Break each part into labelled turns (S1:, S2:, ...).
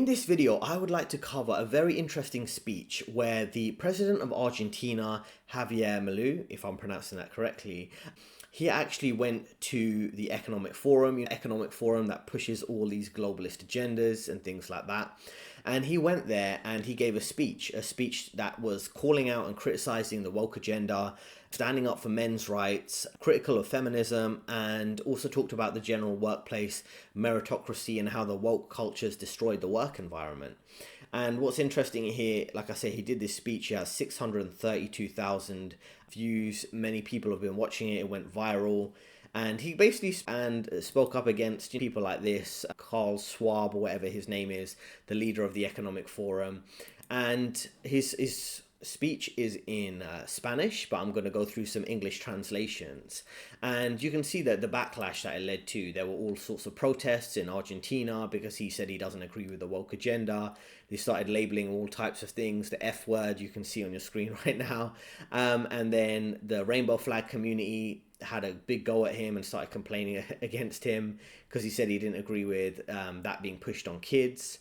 S1: In this video, I would like to cover a very interesting speech where the president of Argentina, Javier Milei, if I'm pronouncing that correctly, he actually went to the economic forum that pushes all these globalist agendas and things like that. And he went there and he gave a speech that was calling out and criticizing the woke agenda, standing up for men's rights, critical of feminism, and also talked about the general workplace meritocracy and how the woke cultures destroyed the work environment. And what's interesting here, like I say, he did this speech, he has 632,000 views, many people have been watching it, it went viral. And he basically spoke up against people like this, Carl Schwab, or whatever his name is, the leader of the Economic Forum. And his speech is in Spanish, but I'm going to go through some English translations. And you can see that the backlash that it led to, there were all sorts of protests in Argentina because he said he doesn't agree with the woke agenda. They started labeling all types of things, the F word you can see on your screen right now. And then the rainbow flag community had a big go at him and started complaining against him because he said he didn't agree with that being pushed on kids.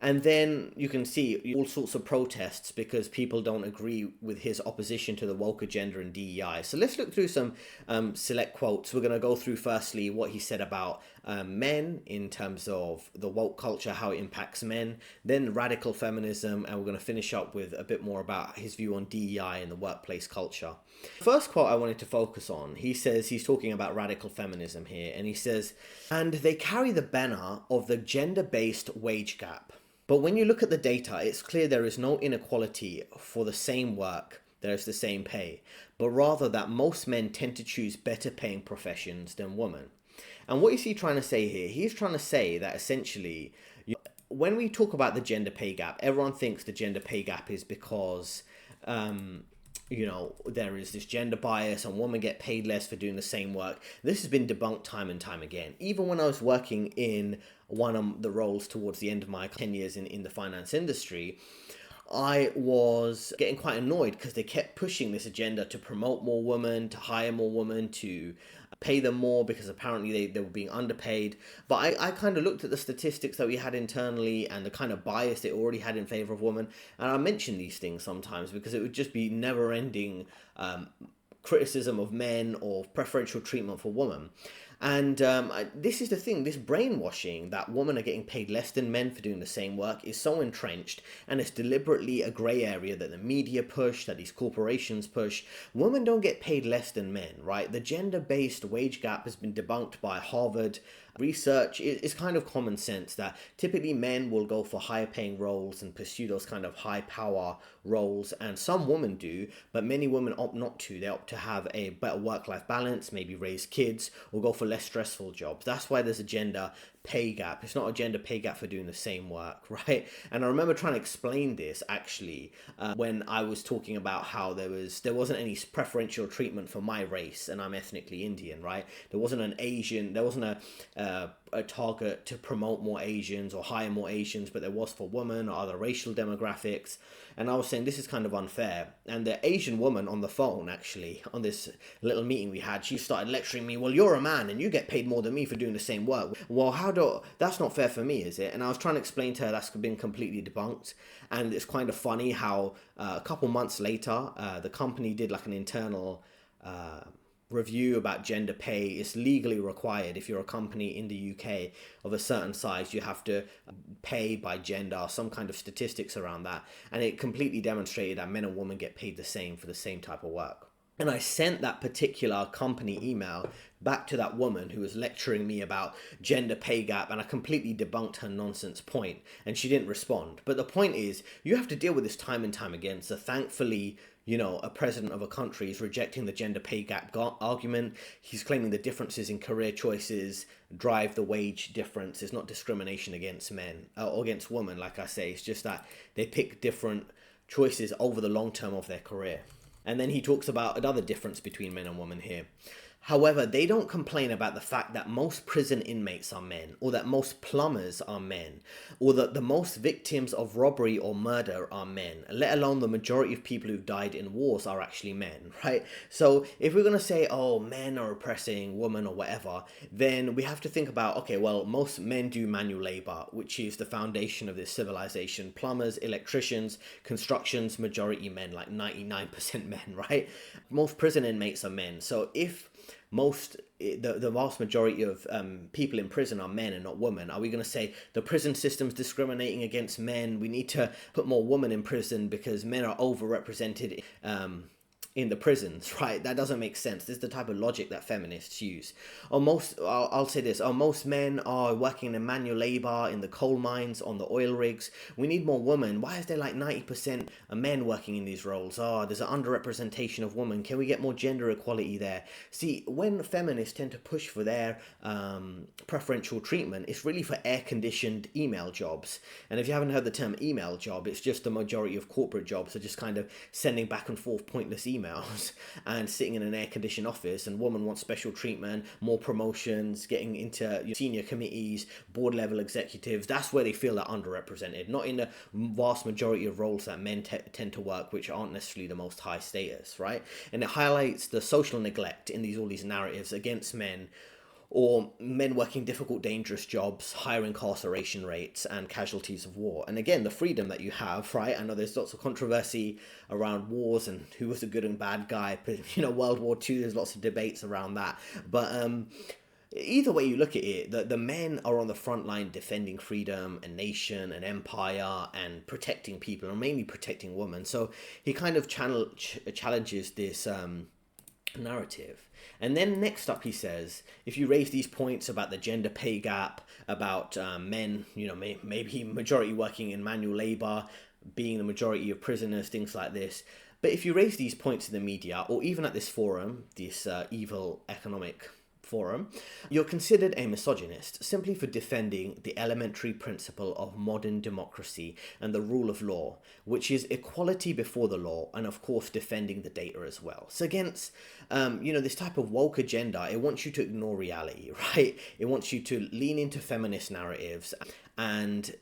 S1: And then you can see all sorts of protests because people don't agree with his opposition to the woke agenda and DEI. So let's look through some select quotes. We're going to go through firstly what he said about men in terms of the woke culture, how it impacts men, then radical feminism, and we're going to finish up with a bit more about his view on DEI and the workplace culture. First quote I wanted to focus on, he says, he's talking about radical feminism here, and he says, and they carry the banner of the gender-based wage gap. But when you look at the data, it's clear there is no inequality for the same work, there is the same pay, but rather that most men tend to choose better paying professions than women. And what is he trying to say here? He's trying to say that essentially, when we talk about the gender pay gap, everyone thinks the gender pay gap is because there is this gender bias and women get paid less for doing the same work. This has been debunked time and time again. Even when I was working in one of the roles towards the end of my 10 years in the finance industry, I was getting quite annoyed because they kept pushing this agenda to promote more women, to hire more women, to pay them more because apparently they were being underpaid. But I kind of looked at the statistics that we had internally and the kind of bias they already had in favor of women. And I mention these things sometimes because it would just be never-ending criticism of men or preferential treatment for women. And this is the thing, this brainwashing that women are getting paid less than men for doing the same work is so entrenched, and it's deliberately a grey area that the media push, that these corporations push. Women don't get paid less than men, right? The gender-based wage gap has been debunked by Harvard research. It's kind of common sense that typically men will go for higher paying roles and pursue those kind of high power roles, and some women do, but many women opt not to. They opt to have a better work-life balance, maybe raise kids, or go for less stressful jobs. That's why there's a gender pay gap. It's not a gender pay gap for doing the same work, right? And I remember trying to explain this actually when I was talking about how there wasn't any preferential treatment for my race, and I'm ethnically Indian, right? There wasn't a target to promote more Asians or hire more Asians, but there was for women or other racial demographics. And I was saying this is kind of unfair. And the Asian woman on the phone, actually, on this little meeting we had, she started lecturing me, well, you're a man and you get paid more than me for doing the same work. Well, that's not fair for me, is it? And I was trying to explain to her that's been completely debunked. And it's kind of funny how a couple months later, the company did like an internal review about gender pay. Is legally required if you're a company in the UK of a certain size. You have to pay by gender, some kind of statistics around that, and it completely demonstrated that men and women get paid the same for the same type of work. And I sent that particular company email back to that woman who was lecturing me about gender pay gap, and I completely debunked her nonsense point, and she didn't respond. But the point is, you have to deal with this time and time again. So thankfully, a president of a country is rejecting the gender pay gap argument. He's claiming the differences in career choices drive the wage difference. It's not discrimination against men or against women, like I say. It's just that they pick different choices over the long term of their career. And then he talks about another difference between men and women here. However, they don't complain about the fact that most prison inmates are men, or that most plumbers are men, or that the most victims of robbery or murder are men, let alone the majority of people who've died in wars are actually men, right? So if we're going to say, oh, men are oppressing women or whatever, then we have to think about, okay, well, most men do manual labor, which is the foundation of this civilization. Plumbers, electricians, constructions, majority men, like 99% men, right? Most prison inmates are men. So if the vast majority of people in prison are men and not women, are we going to say the prison system's discriminating against men? We need to put more women in prison because men are overrepresented in the prisons, right? That doesn't make sense. This is the type of logic that feminists use. I'll say this, most men are working in manual labor in the coal mines, on the oil rigs. We need more women. Why is there like 90% of men working in these roles? There's an underrepresentation of women. Can we get more gender equality there? See, when feminists tend to push for their preferential treatment, it's really for air-conditioned email jobs. And if you haven't heard the term email job, it's just the majority of corporate jobs are just kind of sending back and forth pointless emails and sitting in an air-conditioned office, and women want special treatment, more promotions, getting into senior committees, board level executives. That's where they feel they're underrepresented, not in the vast majority of roles that men tend to work, which aren't necessarily the most high status, right? And it highlights the social neglect in all these narratives against men, or men working difficult, dangerous jobs, higher incarceration rates, and casualties of war. And again, the freedom that you have, right? I know there's lots of controversy around wars and who was the good and bad guy. World War II, there's lots of debates around that. But either way you look at it, the men are on the front line defending freedom, a nation, an empire, and protecting people, and mainly protecting women. So he kind of challenges this narrative. And then next up he says, if you raise these points about the gender pay gap, about men, maybe majority working in manual labor, being the majority of prisoners, things like this. But if you raise these points in the media, or even at this forum, this evil economic forum, you're considered a misogynist simply for defending the elementary principle of modern democracy and the rule of law, which is equality before the law, and of course defending the data as well. So against this type of woke agenda, it wants you to ignore reality, right? It wants you to lean into feminist narratives and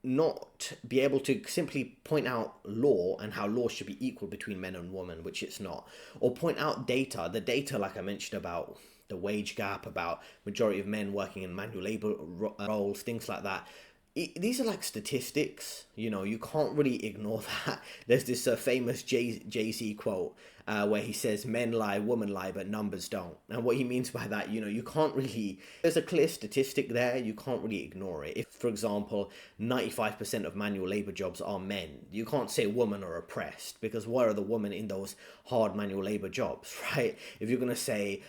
S1: not be able to simply point out law and how law should be equal between men and women, which it's not, or point out the data like I mentioned about the wage gap, about majority of men working in manual labor roles, things like that. These are like statistics, you can't really ignore that. There's this famous Jay-Z quote where he says, men lie, women lie, but numbers don't. And what he means by that, you can't really, there's a clear statistic there, you can't really ignore it. If, for example, 95% of manual labor jobs are men, you can't say women are oppressed, because where are the women in those hard manual labor jobs, right? If you're going to say,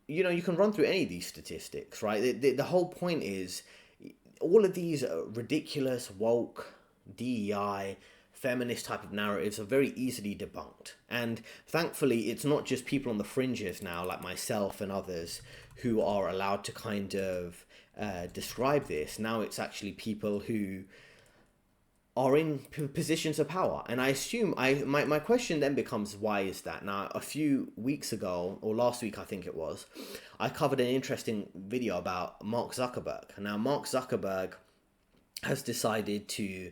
S1: you can run through any of these statistics, right? The whole point is all of these ridiculous, woke, DEI, feminist type of narratives are very easily debunked. And thankfully, it's not just people on the fringes now, like myself and others, who are allowed to kind of describe this. Now it's actually people who are in positions of power. And I assume, my question then becomes, why is that? Now, a few weeks ago, or last week I think it was, I covered an interesting video about Mark Zuckerberg. Now, Mark Zuckerberg has decided to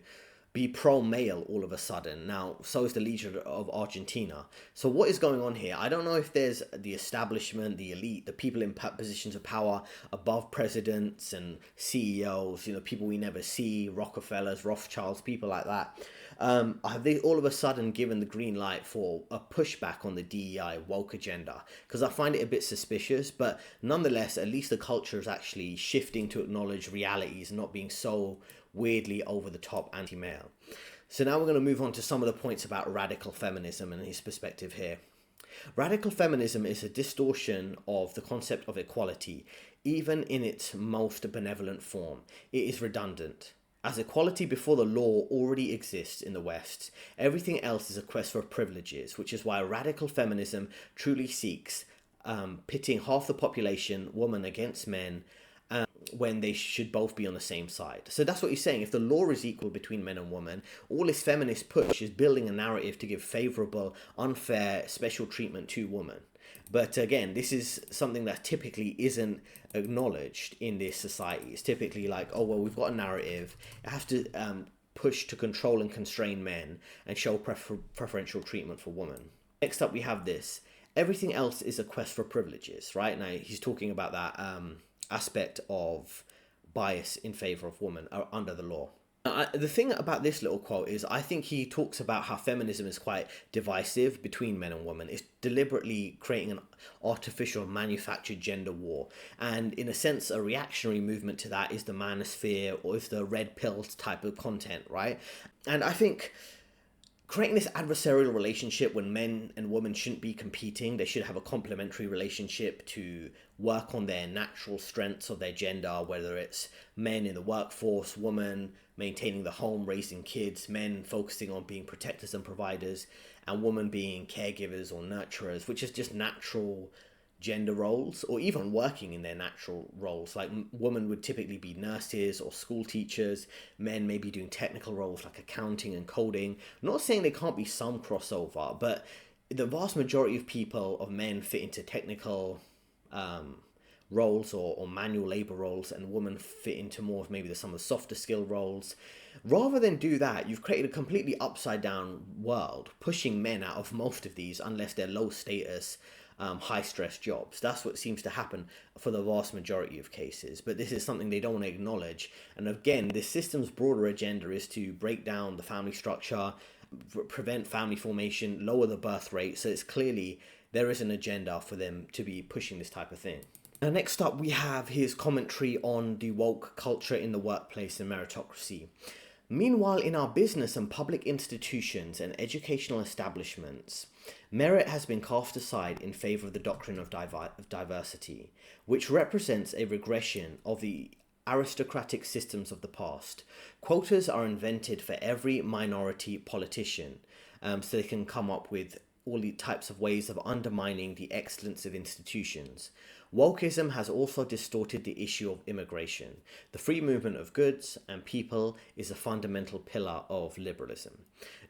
S1: be pro-male all of a sudden. Now, so is the leader of Argentina. So what is going on here? I don't know if there's the establishment, the elite, the people in positions of power above presidents and CEOs, people we never see, Rockefellers, Rothschilds, people like that. Have they all of a sudden given the green light for a pushback on the DEI woke agenda? Because I find it a bit suspicious, but nonetheless, at least the culture is actually shifting to acknowledge realities and not being so weirdly over-the-top anti-male. So now we're going to move on to some of the points about radical feminism and his perspective here. Radical feminism is a distortion of the concept of equality, even in its most benevolent form. It is redundant. As equality before the law already exists in the West, everything else is a quest for privileges, which is why radical feminism truly seeks pitting half the population, women against men, when they should both be on the same side. So that's what he's saying. If the law is equal between men and women, all this feminist push is building a narrative to give favorable, unfair, special treatment to women. But again, this is something that typically isn't acknowledged in this society. It's typically like, oh, well, we've got a narrative. It has to push to control and constrain men and show preferential treatment for women. Next up, we have this. Everything else is a quest for privileges, right? Now, he's talking about that aspect of bias in favor of women under the law. The thing about this little quote is I think he talks about how feminism is quite divisive between men and women. It's deliberately creating an artificial manufactured gender war. And in a sense, a reactionary movement to that is the manosphere or is the red pill type of content, right? And I think creating this adversarial relationship when men and women shouldn't be competing, they should have a complementary relationship to work on their natural strengths of their gender, whether it's men in the workforce, women maintaining the home, raising kids, men focusing on being protectors and providers, and women being caregivers or nurturers, which is just natural gender roles, or even working in their natural roles. Like women would typically be nurses or school teachers, men maybe doing technical roles like accounting and coding. I'm not saying there can't be some crossover, but the vast majority of people, of men, fit into technical roles or manual labor roles, and women fit into more of maybe some of the softer skill roles. Rather than do that, you've created a completely upside down world, pushing men out of most of these unless they're low status, high stress jobs. That's what seems to happen for the vast majority of cases. But this is something they don't want to acknowledge. And again, this system's broader agenda is to break down the family structure, prevent family formation, lower the birth rate. So it's clearly there is an agenda for them to be pushing this type of thing. Now, next up, we have his commentary on the woke culture in the workplace and meritocracy. Meanwhile, in our business and public institutions and educational establishments, merit has been cast aside in favor of the doctrine of diversity, which represents a regression of the aristocratic systems of the past. Quotas are invented for every minority politician, so they can come up with all the types of ways of undermining the excellence of institutions. Wokeism has also distorted the issue of immigration. The free movement of goods and people is a fundamental pillar of liberalism.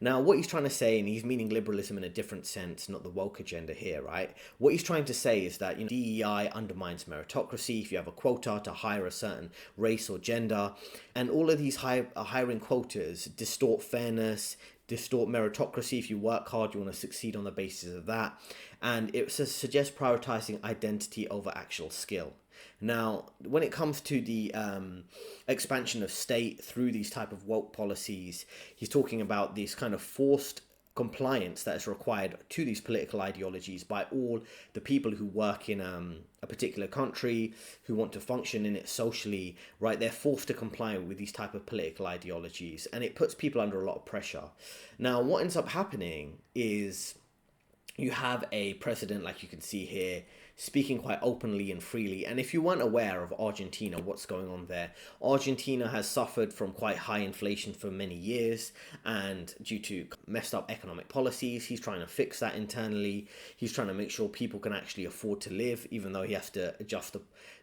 S1: Now, what he's trying to say, and he's meaning liberalism in a different sense, not the woke agenda here, right? What he's trying to say is that, DEI undermines meritocracy. If you have a quota to hire a certain race or gender, and all of these hiring quotas distort fairness, distort meritocracy. If you work hard, you want to succeed on the basis of that. And it suggests prioritizing identity over actual skill. Now, when it comes to the expansion of state through these type of woke policies, he's talking about this kind of forced compliance that is required to these political ideologies by all the people who work in a particular country, who want to function in it socially, right? They're forced to comply with these type of political ideologies, and it puts people under a lot of pressure. Now, what ends up happening is you have a president, like you can see here, speaking quite openly and freely. And if you weren't aware of Argentina, what's going on there, Argentina has suffered from quite high inflation for many years, and due to messed up economic policies, he's trying to fix that internally. He's trying to make sure people can actually afford to live, even though he has to adjust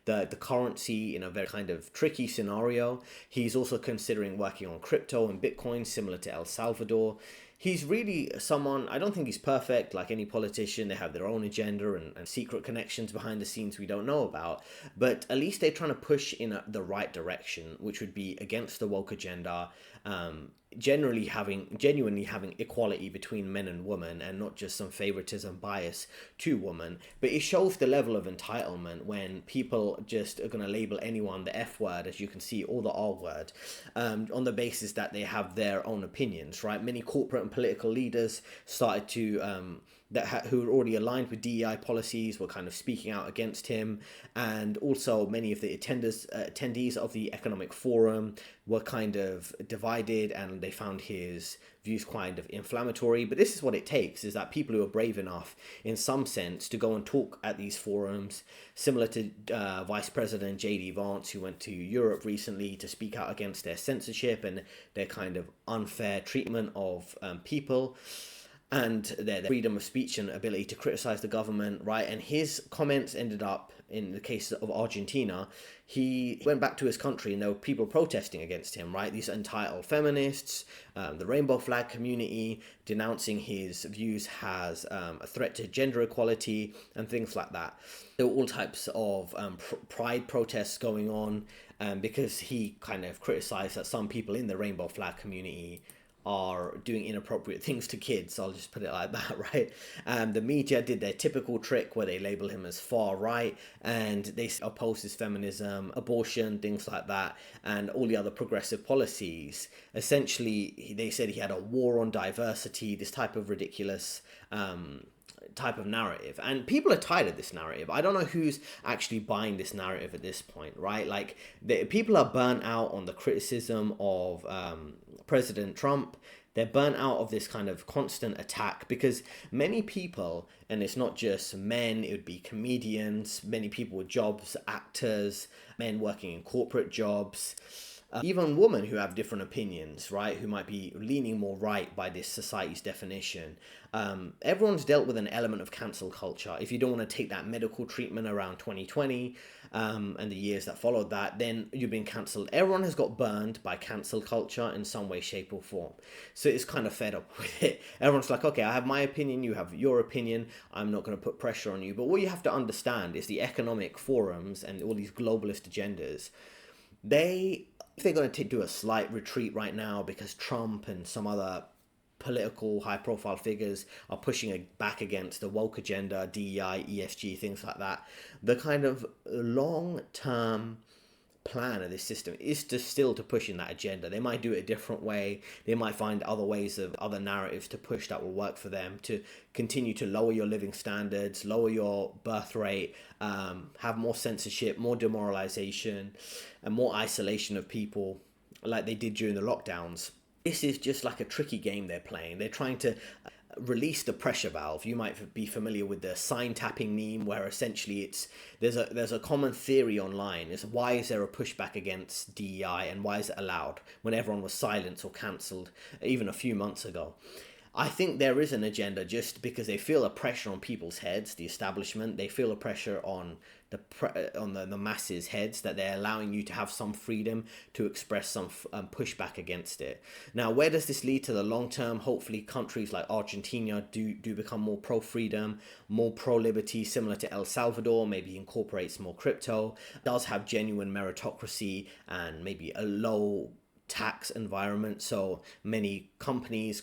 S1: the currency in a very kind of tricky scenario. He's also considering working on crypto and Bitcoin, similar to El Salvador. He's really someone, I don't think he's perfect. Like any politician, they have their own agenda and secret connections behind the scenes we don't know about. But at least they're trying to push in the right direction, which would be against the woke agenda, genuinely having equality between men and women, and not just some favoritism bias to women. But it shows the level of entitlement when people just are going to label anyone the F word, as you can see, or the R word, on the basis that they have their own opinions, right? Many corporate and political leaders started to who were already aligned with DEI policies were kind of speaking out against him, and also many of the attendees of the Economic Forum were kind of divided, and they found his views kind of inflammatory. But this is what it takes, is that people who are brave enough in some sense to go and talk at these forums, similar to Vice President J.D. Vance, who went to Europe recently to speak out against their censorship and their kind of unfair treatment of people. and their freedom of speech and ability to criticize the government, right? And his comments ended up, in the case of Argentina, he went back to his country and there were people protesting against him, right? These entitled feminists, the rainbow flag community, denouncing his views as a threat to gender equality and things like that. There were all types of pride protests going on because he kind of criticized that some people in the rainbow flag community are doing inappropriate things to kids. I'll just put it like that, right? The media did their typical trick where they label him as far right and they oppose his feminism, abortion, things like that, and all the other progressive policies. Essentially, they said he had a war on diversity, this type of ridiculous type of narrative, and people are tired of this narrative. I don't know who's actually buying this narrative at this point, right? Like, people are burnt out on the criticism of President Trump. They're burnt out of this kind of constant attack because many people, and it's not just men, it would be comedians, many people with jobs, actors, men working in corporate jobs, even women who have different opinions, right, who might be leaning more right by this society's definition. Everyone's dealt with an element of cancel culture. If you don't want to take that medical treatment around 2020 and the years that followed that, then you've been cancelled. Everyone has got burned by cancel culture in some way, shape or form. So it's kind of fed up with it. Everyone's like, okay, I have my opinion, you have your opinion, I'm not going to put pressure on you. But what you have to understand is the economic forums and all these globalist agendas, if they're going to do a slight retreat right now because Trump and some other political high-profile figures are pushing it back against the woke agenda, DEI, ESG, things like that, the kind of long-term plan of this system is still to push in that agenda. They might do it a different way. They might find other ways of other narratives to push that will work for them to continue to lower your living standards, lower your birth rate, have more censorship, more demoralization, and more isolation of people like they did during the lockdowns. This is just like a tricky game they're playing. They're trying to release the pressure valve. You might be familiar with the sign tapping meme, where essentially there's a common theory online is why is there a pushback against DEI and why is it allowed when everyone was silenced or cancelled even a few months ago. I think there is an agenda just because they feel a pressure on people's heads, the establishment. They feel a pressure on the masses' heads that they're allowing you to have some freedom to express some pushback against it. Now, where does this lead to the long term? Hopefully, countries like Argentina do become more pro-freedom, more pro-liberty, similar to El Salvador, maybe incorporates more crypto, does have genuine meritocracy and maybe a low tax environment. So many companies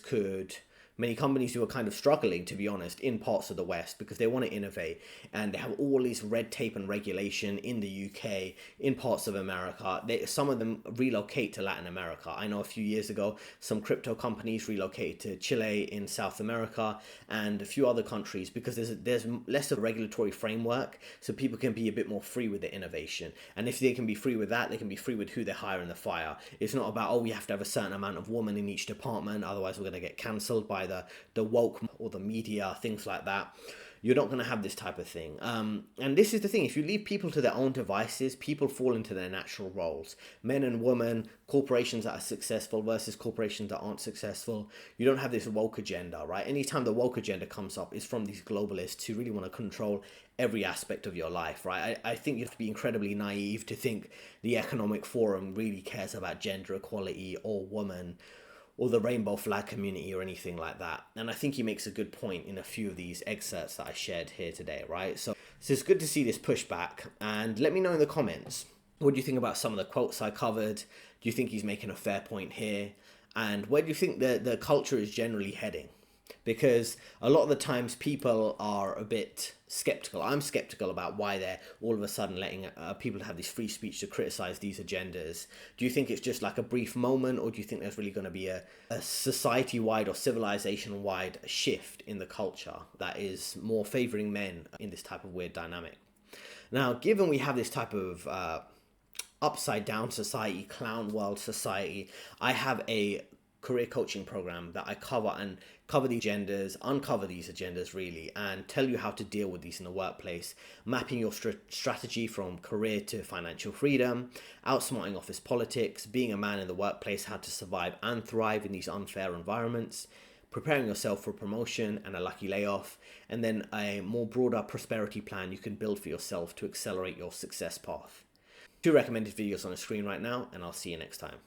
S1: who are kind of struggling, to be honest, in parts of the West because they want to innovate and they have all this red tape and regulation in the UK, in parts of America. Some of them relocate to Latin America. I know a few years ago, some crypto companies relocated to Chile in South America and a few other countries because there's less of a regulatory framework, so people can be a bit more free with their innovation. And if they can be free with that, they can be free with who they hire in the fire. It's not about, we have to have a certain amount of women in each department, otherwise we're going to get cancelled by the woke or the media, things like that. You're not going to have this type of thing. And this is the thing. If you leave people to their own devices, people fall into their natural roles. Men and women, corporations that are successful versus corporations that aren't successful. You don't have this woke agenda, right? Anytime the woke agenda comes up, it's from these globalists who really want to control every aspect of your life, right? I think you have to be incredibly naive to think the Economic Forum really cares about gender equality or women or the rainbow flag community or anything like that. And I think he makes a good point in a few of these excerpts that I shared here today, right? So it's good to see this pushback. And let me know in the comments, what do you think about some of the quotes I covered? Do you think he's making a fair point here? And where do you think the culture is generally heading? Because a lot of the times people are a bit skeptical. I'm skeptical about why they're all of a sudden letting people have this free speech to criticize these agendas. Do you think it's just like a brief moment, or do you think there's really going to be a society-wide or civilization-wide shift in the culture that is more favoring men in this type of weird dynamic? Now, given we have this type of upside down society, clown world society, I have a career coaching program that I cover the agendas, uncover these agendas really, and tell you how to deal with these in the workplace, mapping your strategy from career to financial freedom, outsmarting office politics, being a man in the workplace, how to survive and thrive in these unfair environments, preparing yourself for promotion and a lucky layoff, and then a more broader prosperity plan you can build for yourself to accelerate your success path. Two recommended videos on the screen right now, and I'll see you next time.